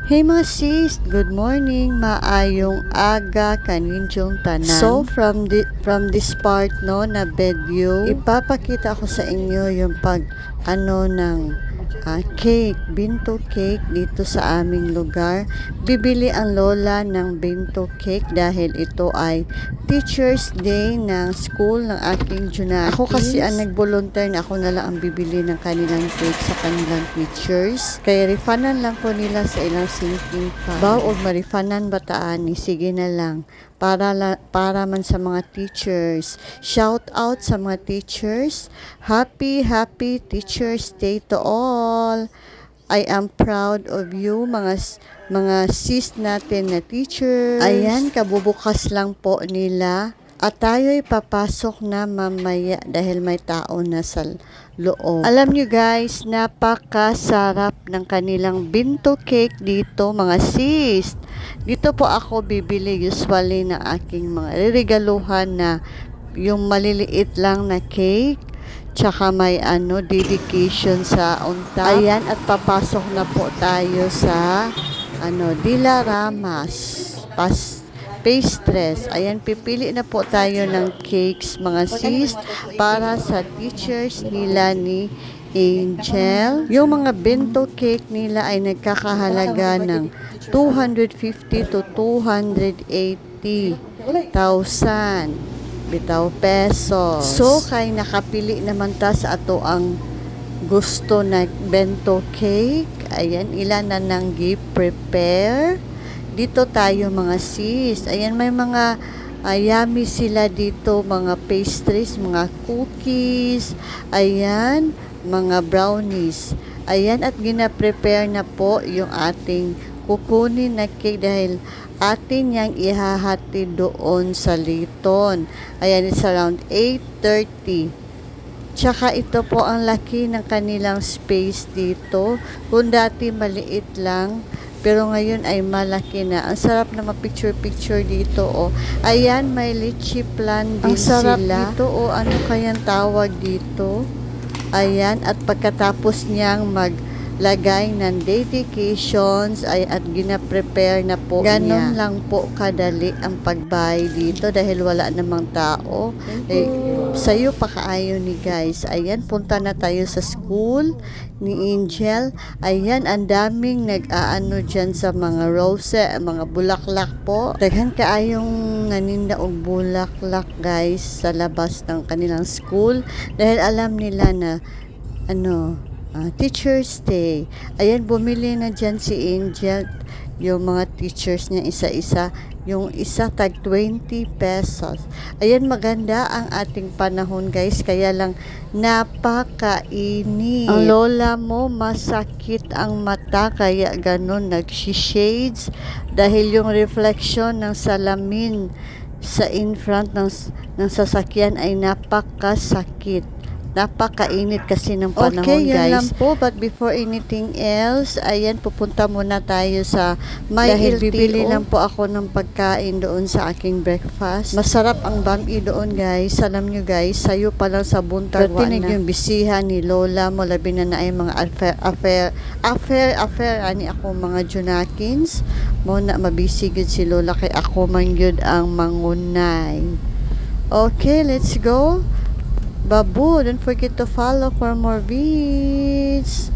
Hey mga sis, good morning, maayong aga kaninyong tanan. So from this part no na video, ipapakita ko sa inyo yung ng cake, binto cake dito sa aming lugar. Bibili ang lola ng binto cake dahil ito ay Teacher's Day ng school ng aking Junakis. Ako kasi ang nag-volunteer na ako na lang ang bibili ng kanilang cake sa kanilang teachers. Kaya refundan lang po nila sa ilang sinking pa. Baw og marifanan bataan ni sige na lang para man sa mga teachers. Shout out sa mga teachers. Happy Teacher's Day to all. I am proud of you mga sis natin na teachers. Ayan, kabubukas lang po nila. At tayo'y papasok na mamaya dahil may tao na sa loob. Alam nyo guys, napakasarap ng kanilang binto cake dito mga sis. Dito po ako bibili usually ng aking mga regaluhan na yung maliliit lang na cake. Tsaka may dedication sa on top. Ayan, at papasok na po tayo sa Dilaramas pastries. Ayan, pipili na po tayo ng cakes mga sis para sa teachers nila ni Angel. Yung mga bento cake nila ay nagkakahalaga ng 250 to 280,000 bitaw pesos. So kay nakapili naman ta sa ato ang gusto na bento cake. Ayan, ilan na nang gi-prepare. Dito tayo mga sis. Ayan, may mga yummy sila dito, mga pastries, mga cookies. Ayan, mga brownies. Ayan, at gina-prepare na po yung ating kukunin na cake dahil atin yang ihahati doon sa Liton. Ayan, it's around 8:30. Tsaka ito po ang laki ng kanilang space dito. Kung dati maliit lang, pero ngayon ay malaki na. Ang sarap na ma-picture-picture dito, oh. Ayan, may lychee plan din sila. Ang sarap dito, oh. Ano kayang tawag dito? Ayan, at pagkatapos niyang maglagay ng dedications at gina-prepare na po niya. Ganon lang po kadali ang pagbay dito dahil wala namang tao. Sa'yo pa kaayo ni guys. Ayan, punta na tayo sa school ni Angel. Ayan, ang daming nag-aano dyan sa mga rose, mga bulaklak po. Daghan kaayong naninda og bulaklak guys sa labas ng kanilang school dahil alam nila na Teacher's Day. Ayan, bumili na dyan si Angel yung mga teachers niya isa-isa. Yung isa tag 20 pesos. Ayan, maganda ang ating panahon guys. Kaya lang napakainit. Ang lola mo masakit ang mata kaya ganun nagsi-shades dahil yung reflection ng salamin sa in front ng sasakyan ay napakasakit. Napakainit kasi ng panahon guys. Okay, yan lang po. But before anything else, ayan, pupunta muna tayo sa dahil bibili lang po ako ng pagkain doon sa aking breakfast. Masarap ang bami doon guys. Alam nyo guys, sayo pa lang sa buntag na. Yung bisihan ni lola mo, labi na ay mga affair, ani ako mga Junakins. Mo na mabisigid si lola kay ako man yun ang mangunay. Okay, let's go. Babu, don't forget to follow for more vids.